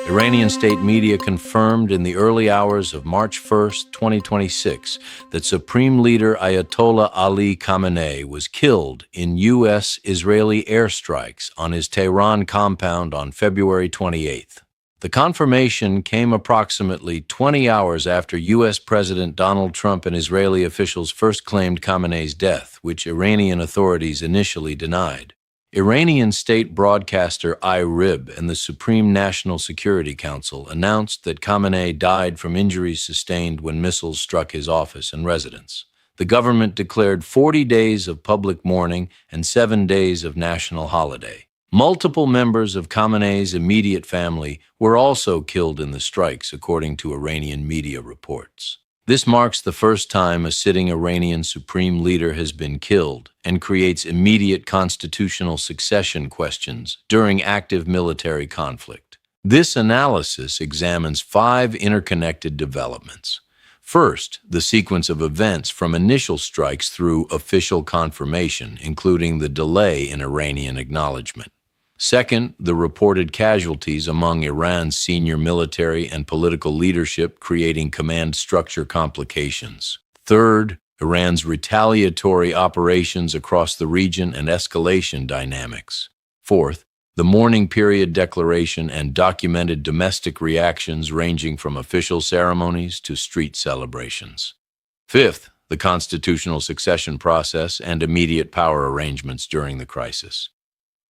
Iranian state media confirmed in the early hours of March 1st, 2026, that Supreme Leader Ayatollah Ali Khamenei was killed in U.S. Israeli airstrikes on his Tehran compound on February 28th. The confirmation came approximately 20 hours after U.S. President Donald Trump and Israeli officials first claimed Khamenei's death, which Iranian authorities initially denied. Iranian state broadcaster IRIB and the Supreme National Security Council announced that Khamenei died from injuries sustained when missiles struck his office and residence. The government declared 40 days of public mourning and 7 days of national holiday. Multiple members of Khamenei's immediate family were also killed in the strikes, according to Iranian media reports. This marks the first time a sitting Iranian supreme leader has been killed and creates immediate constitutional succession questions during active military conflict. This analysis examines 5 interconnected developments. First, the sequence of events from initial strikes through official confirmation, including the delay in Iranian acknowledgement. Second, the reported casualties among Iran's senior military and political leadership, creating command structure complications. Third, Iran's retaliatory operations across the region and escalation dynamics. Fourth, the mourning period declaration and documented domestic reactions ranging from official ceremonies to street celebrations. Fifth, the constitutional succession process and immediate power arrangements during the crisis.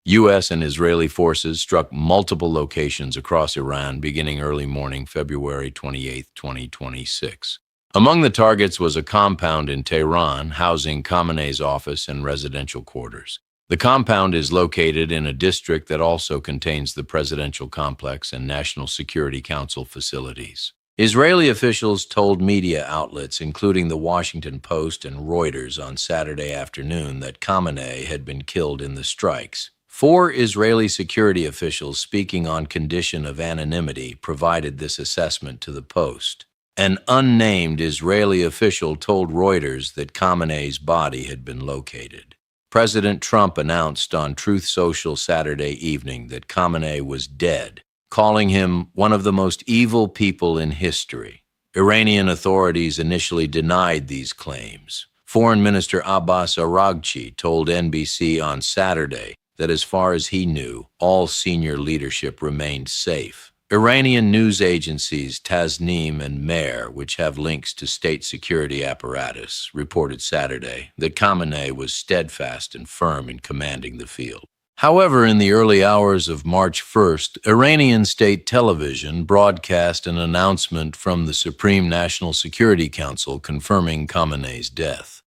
U.S. and Israeli forces struck multiple locations across Iran beginning early morning February 28, 2026. Among the targets was a compound in Tehran housing Khamenei's office and residential quarters. The compound is located in a district that also contains the presidential complex and National Security Council facilities. Israeli officials told media outlets, including the Washington Post and Reuters, on Saturday afternoon that Khamenei had been killed in the strikes. 4 Israeli security officials speaking on condition of anonymity provided this assessment to the Post. An unnamed Israeli official told Reuters that Khamenei's body had been located. President Trump announced on Truth Social Saturday evening that Khamenei was dead, calling him one of the most evil people in history. Iranian authorities initially denied these claims. Foreign Minister Abbas Araghchi told NBC on Saturday that as far as he knew, all senior leadership remained safe. Iranian news agencies Tasnim and Mehr, which have links to state security apparatus, reported Saturday that Khamenei was steadfast and firm in commanding the field. However, in the early hours of March 1st, Iranian state television broadcast an announcement from the Supreme National Security Council confirming Khamenei's death.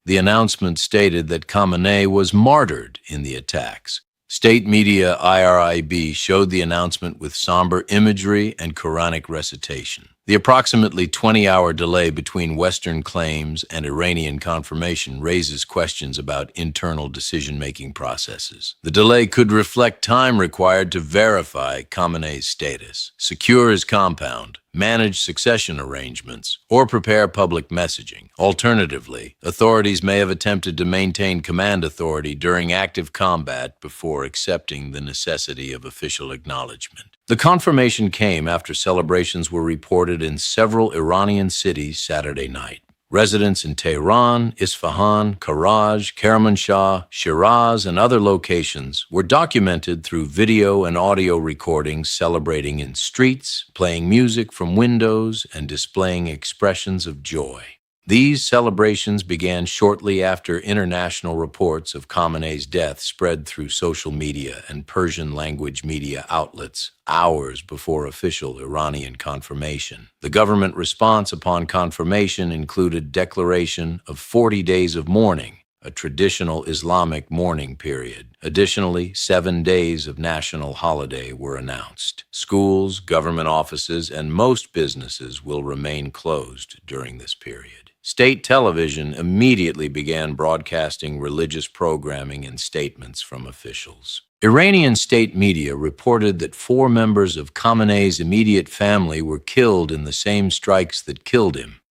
The announcement stated that Khamenei was martyred in the attacks. State media IRIB showed the announcement with somber imagery and Quranic recitation. The approximately 20-hour delay between Western claims and Iranian confirmation raises questions about internal decision-making processes. The delay could reflect time required to verify Khamenei's status, secure his compound, manage succession arrangements, or prepare public messaging. Alternatively, authorities may have attempted to maintain command authority during active combat before accepting the necessity of official acknowledgement. The confirmation came after celebrations were reported in several Iranian cities Saturday night. Residents in Tehran, Isfahan, Karaj, Kermanshah, Shiraz, and other locations were documented through video and audio recordings celebrating in streets, playing music from windows, and displaying expressions of joy. These celebrations began shortly after international reports of Khamenei's death spread through social media and Persian-language media outlets hours before official Iranian confirmation. The government response upon confirmation included declaration of 40 days of mourning, a traditional Islamic mourning period. Additionally, 7 days of national holiday were announced. Schools, government offices, and most businesses will remain closed during this period. State television immediately began broadcasting religious programming and statements from officials. Iranian state media reported that 4 members of Khamenei's immediate family were killed in the same strikes that killed him.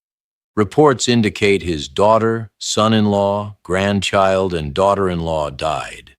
Reports indicate his daughter, son-in-law, grandchild, and daughter-in-law died.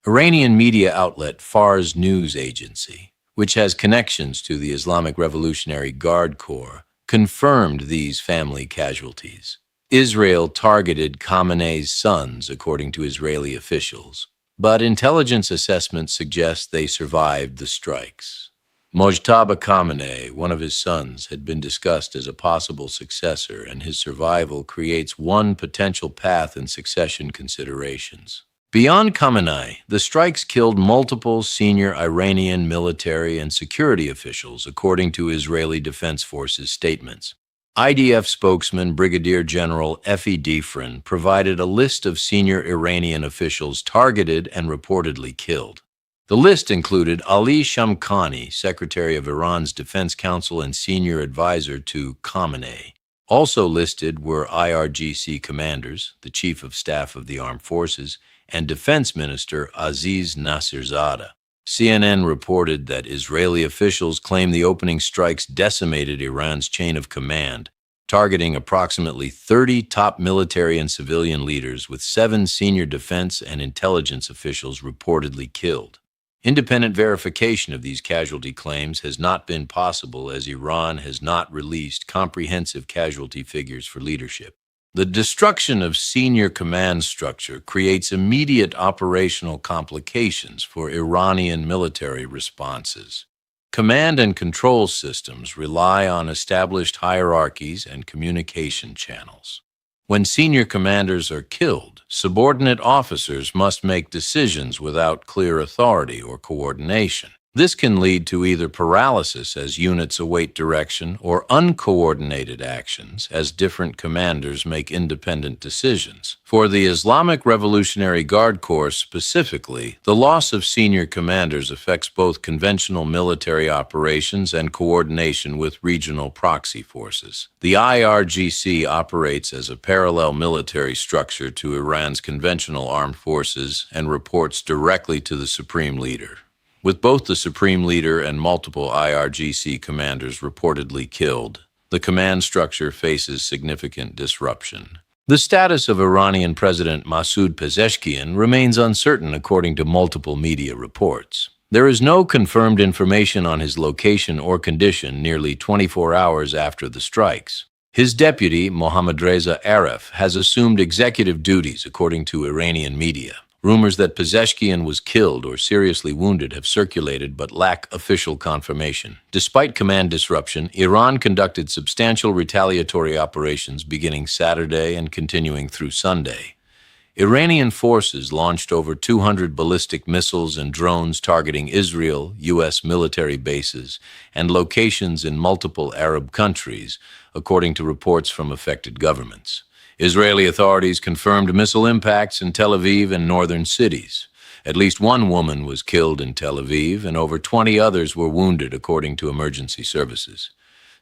Iranian media outlet Fars News Agency which has connections to the Islamic Revolutionary Guard Corps, confirmed these family casualties. Israel targeted Khamenei's sons, according to Israeli officials, but intelligence assessments suggest they survived the strikes. Mojtaba Khamenei, one of his sons, had been discussed as a possible successor, and his survival creates one potential path in succession considerations. Beyond Khamenei, the strikes killed multiple senior Iranian military and security officials, according to Israeli Defense Forces statements. IDF spokesman Brigadier General Efi Difrin provided a list of senior Iranian officials targeted and reportedly killed. The list included Ali Shamkhani, Secretary of Iran's Defense Council and senior advisor to Khamenei. Also listed were IRGC commanders, the Chief of Staff of the Armed Forces, and Defense Minister Aziz Nasirzadeh. CNN reported that Israeli officials claim the opening strikes decimated Iran's chain of command, targeting approximately 30 top military and civilian leaders, with 7 senior defense and intelligence officials reportedly killed. Independent verification of these casualty claims has not been possible, as Iran has not released comprehensive casualty figures for leadership. The destruction of senior command structure creates immediate operational complications for Iranian military responses. Command and control systems rely on established hierarchies and communication channels. When senior commanders are killed, subordinate officers must make decisions without clear authority or coordination. This can lead to either paralysis as units await direction or uncoordinated actions as different commanders make independent decisions. For the Islamic Revolutionary Guard Corps specifically, the loss of senior commanders affects both conventional military operations and coordination with regional proxy forces. The IRGC operates as a parallel military structure to Iran's conventional armed forces and reports directly to the Supreme Leader. With both the Supreme Leader and multiple IRGC commanders reportedly killed, the command structure faces significant disruption. The status of Iranian President Masoud Pezeshkian remains uncertain, according to multiple media reports. There is no confirmed information on his location or condition nearly 24 hours after the strikes. His deputy, Mohammadreza Aref, has assumed executive duties, according to Iranian media. Rumors that Pezeshkian was killed or seriously wounded have circulated but lack official confirmation. Despite command disruption, Iran conducted substantial retaliatory operations beginning Saturday and continuing through Sunday. Iranian forces launched over 200 ballistic missiles and drones targeting Israel, U.S. military bases, and locations in multiple Arab countries, according to reports from affected governments. Israeli authorities confirmed missile impacts in Tel Aviv and northern cities. At least one woman was killed in Tel Aviv, and over 20 others were wounded, according to emergency services.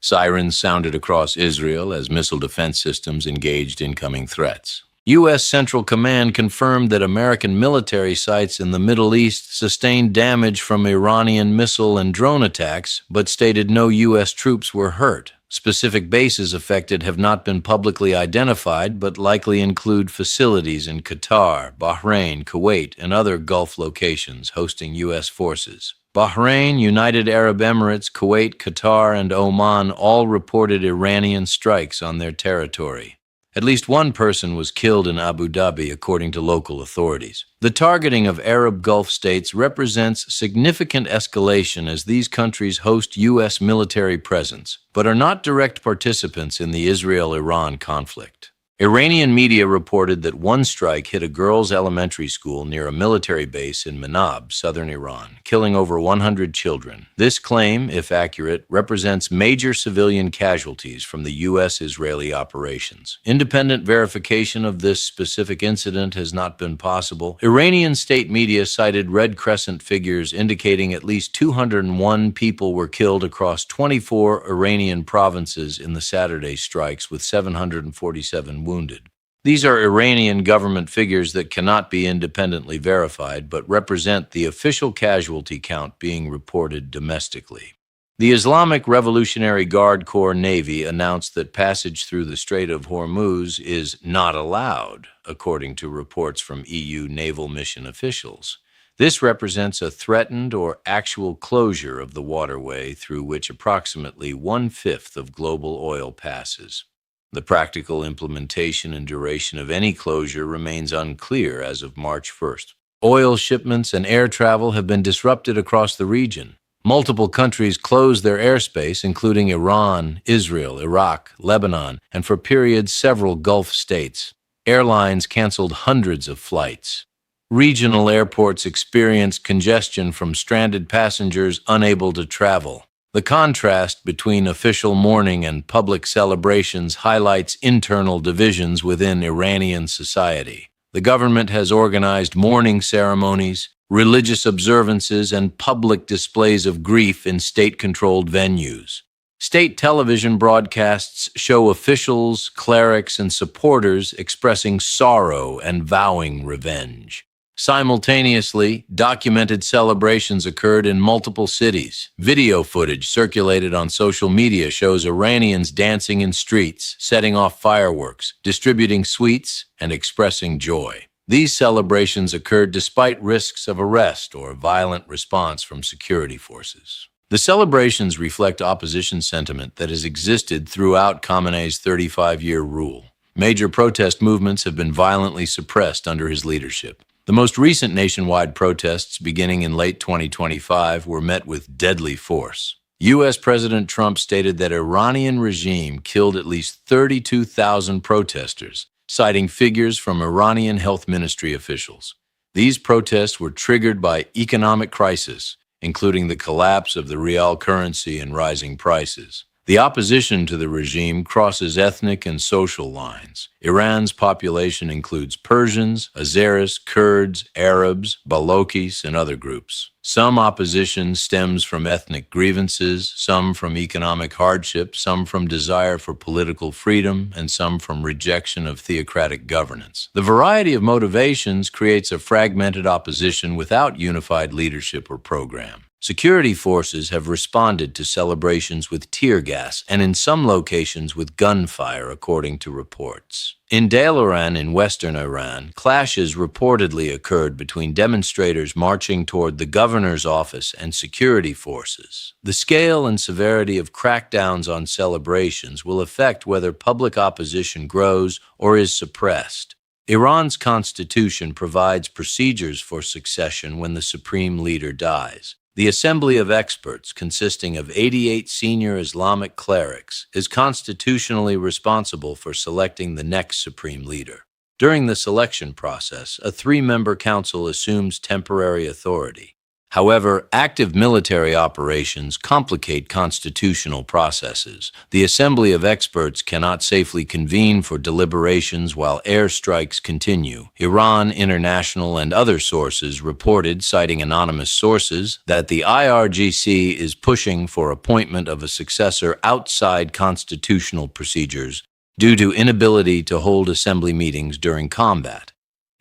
Sirens sounded across Israel as missile defense systems engaged incoming threats. U.S. Central Command confirmed that American military sites in the Middle East sustained damage from Iranian missile and drone attacks, but stated no U.S. troops were hurt. Specific bases affected have not been publicly identified, but likely include facilities in Qatar, Bahrain, Kuwait, and other Gulf locations hosting U.S. forces. Bahrain, United Arab Emirates, Kuwait, Qatar, and Oman all reported Iranian strikes on their territory. At least one person was killed in Abu Dhabi, according to local authorities. The targeting of Arab Gulf states represents significant escalation, as these countries host U.S. military presence, but are not direct participants in the Israel-Iran conflict. Iranian media reported that one strike hit a girls' elementary school near a military base in Manab, southern Iran, killing over 100 children. This claim, if accurate, represents major civilian casualties from the U.S. Israeli operations. Independent verification of this specific incident has not been possible. Iranian state media cited Red Crescent figures indicating at least 201 people were killed across 24 Iranian provinces in the Saturday strikes, with 747 wounded. These are Iranian government figures that cannot be independently verified, but represent the official casualty count being reported domestically. The Islamic Revolutionary Guard Corps Navy announced that passage through the Strait of Hormuz is not allowed, according to reports from EU naval mission officials. This represents a threatened or actual closure of the waterway through which approximately one-fifth of global oil passes. The practical implementation and duration of any closure remains unclear as of March 1st. Oil shipments and air travel have been disrupted across the region. Multiple countries closed their airspace, including Iran, Israel, Iraq, Lebanon, and for periods several Gulf states. Airlines canceled hundreds of flights. Regional airports experienced congestion from stranded passengers unable to travel. The contrast between official mourning and public celebrations highlights internal divisions within Iranian society. The government has organized mourning ceremonies, religious observances, and public displays of grief in state-controlled venues. State television broadcasts show officials, clerics, and supporters expressing sorrow and vowing revenge. Simultaneously, documented celebrations occurred in multiple cities. Video footage circulated on social media shows Iranians dancing in streets, setting off fireworks, distributing sweets, and expressing joy. These celebrations occurred despite risks of arrest or violent response from security forces. The celebrations reflect opposition sentiment that has existed throughout Khamenei's 35-year rule. Major protest movements have been violently suppressed under his leadership. The most recent nationwide protests, beginning in late 2025, were met with deadly force. U.S. President Trump stated that Iranian regime killed at least 32,000 protesters, citing figures from Iranian health ministry officials. These protests were triggered by economic crisis, including the collapse of the rial currency and rising prices. The opposition to the regime crosses ethnic and social lines. Iran's population includes Persians, Azeris, Kurds, Arabs, Balokis, and other groups. Some opposition stems from ethnic grievances, some from economic hardship, some from desire for political freedom, and some from rejection of theocratic governance. The variety of motivations creates a fragmented opposition without unified leadership or program. Security forces have responded to celebrations with tear gas and in some locations with gunfire, according to reports. In Dailoran in western Iran, clashes reportedly occurred between demonstrators marching toward the governor's office and security forces. The scale and severity of crackdowns on celebrations will affect whether public opposition grows or is suppressed. Iran's constitution provides procedures for succession when the supreme leader dies. The Assembly of Experts, consisting of 88 senior Islamic clerics, is constitutionally responsible for selecting the next supreme leader. During the selection process, a three-member council assumes temporary authority. However, active military operations complicate constitutional processes. The Assembly of Experts cannot safely convene for deliberations while airstrikes continue. Iran International and other sources reported, citing anonymous sources, that the IRGC is pushing for appointment of a successor outside constitutional procedures due to inability to hold assembly meetings during combat.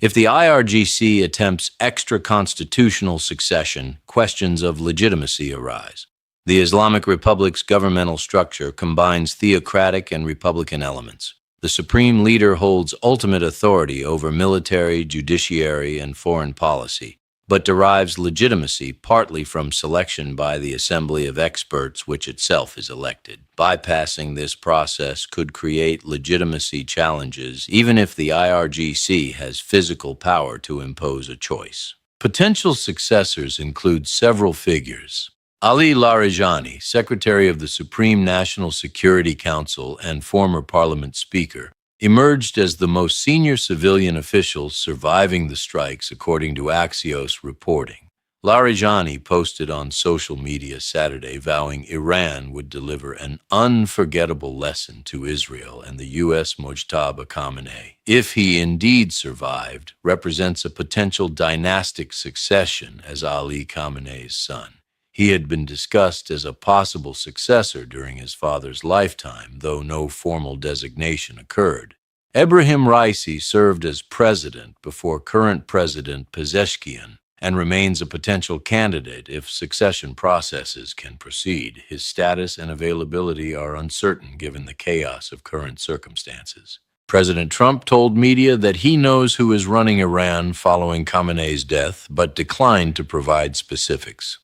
If the IRGC attempts extra-constitutional succession, questions of legitimacy arise. The Islamic Republic's governmental structure combines theocratic and republican elements. The supreme leader holds ultimate authority over military, judiciary, and foreign policy, but derives legitimacy partly from selection by the Assembly of Experts, which itself is elected. Bypassing this process could create legitimacy challenges, even if the IRGC has physical power to impose a choice. Potential successors include several figures. Ali Larijani, Secretary of the Supreme National Security Council and former Parliament Speaker, emerged as the most senior civilian official surviving the strikes, according to Axios reporting. Larijani posted on social media Saturday vowing Iran would deliver an unforgettable lesson to Israel and the U.S. Mojtaba Khamenei. If he indeed survived, represents a potential dynastic succession as Ali Khamenei's son. He had been discussed as a possible successor during his father's lifetime, though no formal designation occurred. Ebrahim Raisi served as president before current President Pezeshkian and remains a potential candidate if succession processes can proceed. His status and availability are uncertain given the chaos of current circumstances. President Trump told media that he knows who is running Iran following Khamenei's death, but declined to provide specifics.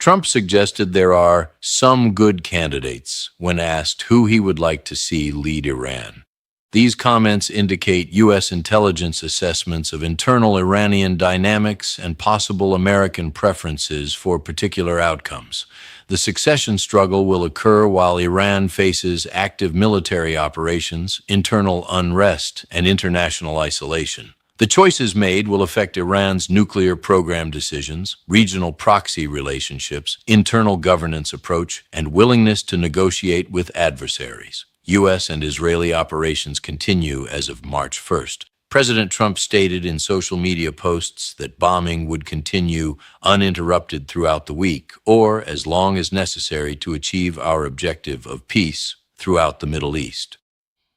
Trump suggested there are some good candidates when asked who he would like to see lead Iran. These comments indicate U.S. intelligence assessments of internal Iranian dynamics and possible American preferences for particular outcomes. The succession struggle will occur while Iran faces active military operations, internal unrest, and international isolation. The choices made will affect Iran's nuclear program decisions, regional proxy relationships, internal governance approach, and willingness to negotiate with adversaries. U.S. and Israeli operations continue as of March 1st. President Trump stated in social media posts that bombing would continue uninterrupted throughout the week, or as long as necessary to achieve our objective of peace throughout the Middle East.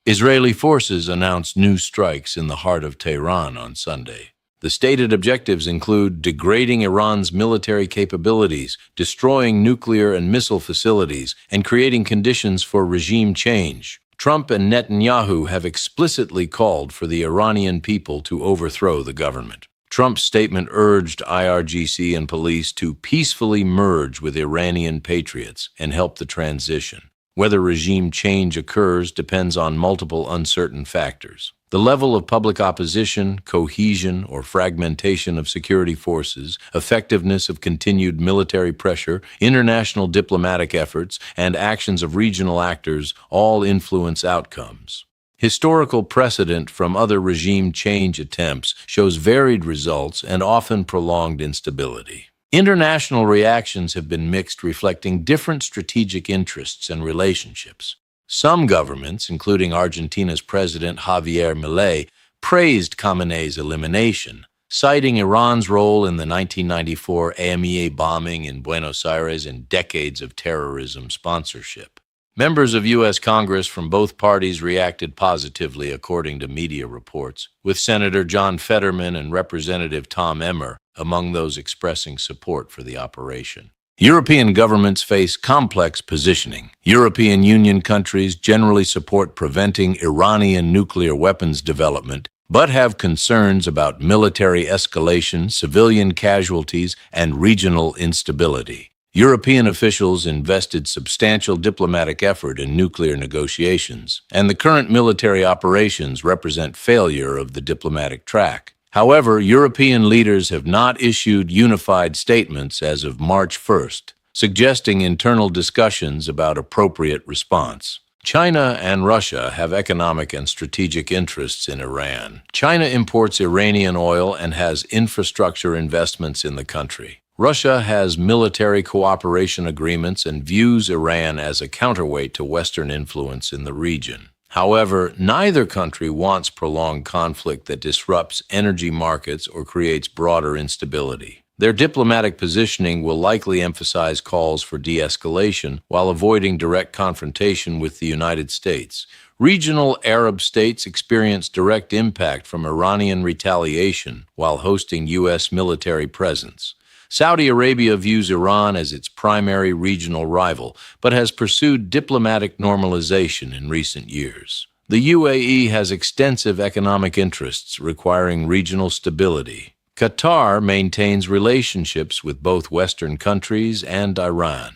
Israeli forces announced new strikes in the heart of Tehran on Sunday. The stated objectives include degrading Iran's military capabilities, destroying nuclear and missile facilities, and creating conditions for regime change. Trump and Netanyahu have explicitly called for the Iranian people to overthrow the government. Trump's statement urged IRGC and police to peacefully merge with Iranian patriots and help the transition. Whether regime change occurs depends on multiple uncertain factors. The level of public opposition, cohesion, or fragmentation of security forces, effectiveness of continued military pressure, international diplomatic efforts, and actions of regional actors all influence outcomes. Historical precedent from other regime change attempts shows varied results and often prolonged instability. International reactions have been mixed, reflecting different strategic interests and relationships. Some governments, including Argentina's President Javier Milei, praised Khamenei's elimination, citing Iran's role in the 1994 AMEA bombing in Buenos Aires and decades of terrorism sponsorship. Members of U.S. Congress from both parties reacted positively, according to media reports, with Senator John Fetterman and Representative Tom Emmer among those expressing support for the operation. European governments face complex positioning. European Union countries generally support preventing Iranian nuclear weapons development, but have concerns about military escalation, civilian casualties, and regional instability. European officials invested substantial diplomatic effort in nuclear negotiations, and the current military operations represent failure of the diplomatic track. However, European leaders have not issued unified statements as of March 1st, suggesting internal discussions about appropriate response. China and Russia have economic and strategic interests in Iran. China imports Iranian oil and has infrastructure investments in the country. Russia has military cooperation agreements and views Iran as a counterweight to Western influence in the region. However, neither country wants prolonged conflict that disrupts energy markets or creates broader instability. Their diplomatic positioning will likely emphasize calls for de-escalation while avoiding direct confrontation with the United States. Regional Arab states experience direct impact from Iranian retaliation while hosting U.S. military presence. Saudi Arabia views Iran as its primary regional rival, but has pursued diplomatic normalization in recent years. The UAE has extensive economic interests requiring regional stability. Qatar maintains relationships with both Western countries and Iran.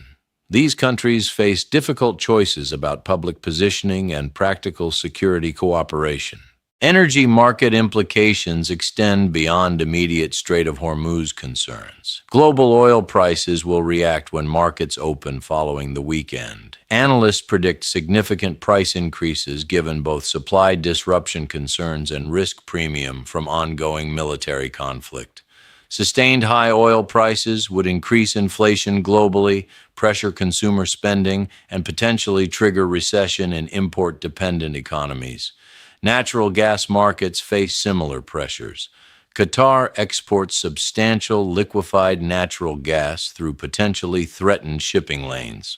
These countries face difficult choices about public positioning and practical security cooperation. Energy market implications extend beyond immediate Strait of Hormuz concerns. Global oil prices will react when markets open following the weekend. Analysts predict significant price increases given both supply disruption concerns and risk premium from ongoing military conflict. Sustained high oil prices would increase inflation globally, pressure consumer spending, and potentially trigger recession in import-dependent economies. Natural gas markets face similar pressures. Qatar exports substantial liquefied natural gas through potentially threatened shipping lanes.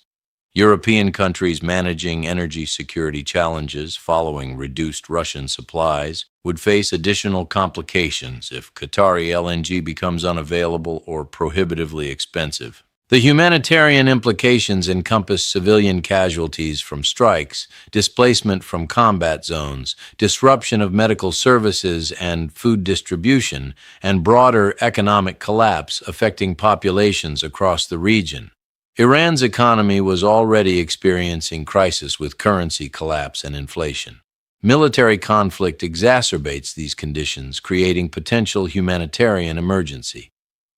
European countries managing energy security challenges following reduced Russian supplies would face additional complications if Qatari LNG becomes unavailable or prohibitively expensive. The humanitarian implications encompass civilian casualties from strikes, displacement from combat zones, disruption of medical services and food distribution, and broader economic collapse affecting populations across the region. Iran's economy was already experiencing crisis with currency collapse and inflation. Military conflict exacerbates these conditions, creating potential humanitarian emergency.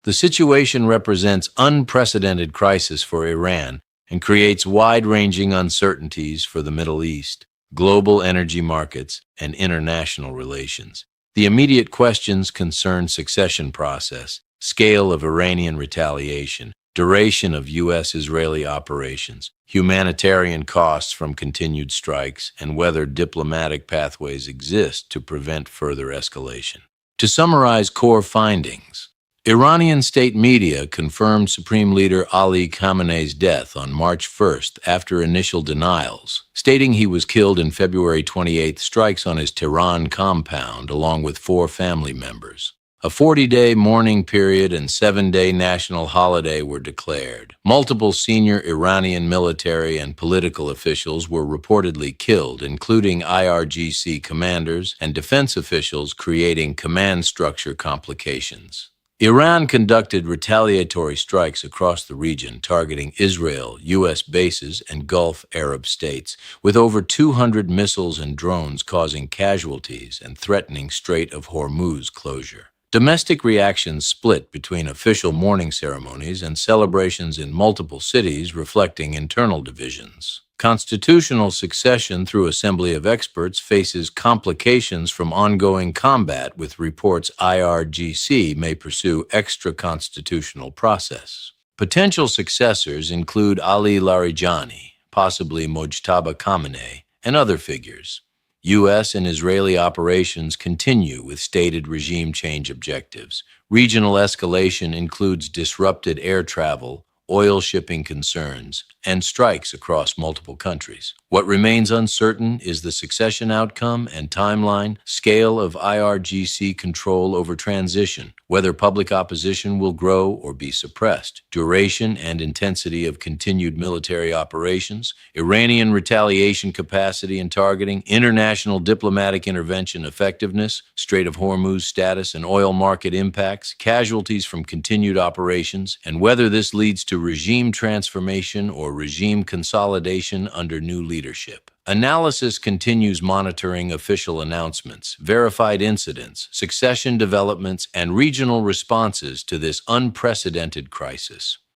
The situation represents unprecedented crisis for Iran and creates wide-ranging uncertainties for the Middle East, global energy markets, and international relations. The immediate questions concern succession process, scale of Iranian retaliation, duration of U.S. Israeli operations, humanitarian costs from continued strikes, and whether diplomatic pathways exist to prevent further escalation. To summarize core findings, Iranian state media confirmed Supreme Leader Ali Khamenei's death on March 1st after initial denials, stating he was killed in February 28th strikes on his Tehran compound along with 4 family members. A 40-day mourning period and 7-day national holiday were declared. Multiple senior Iranian military and political officials were reportedly killed, including IRGC commanders and defense officials, creating command structure complications. Iran conducted retaliatory strikes across the region targeting Israel, U.S. bases, and Gulf Arab states, with over 200 missiles and drones causing casualties and threatening Strait of Hormuz closure. Domestic reactions split between official mourning ceremonies and celebrations in multiple cities, reflecting internal divisions. Constitutional succession through Assembly of Experts faces complications from ongoing combat, with reports IRGC may pursue extra-constitutional process. Potential successors include Ali Larijani, possibly Mojtaba Khamenei, and other figures. U.S. and Israeli operations continue with stated regime change objectives. Regional escalation includes disrupted air travel, oil shipping concerns, and strikes across multiple countries. What remains uncertain is the succession outcome and timeline, scale of IRGC control over transition, whether public opposition will grow or be suppressed, duration and intensity of continued military operations, Iranian retaliation capacity and targeting, international diplomatic intervention effectiveness, Strait of Hormuz status and oil market impacts, casualties from continued operations, and whether this leads to regime transformation or regime consolidation under new leadership. Analysis continues monitoring official announcements, verified incidents, succession developments, and regional responses to this unprecedented crisis.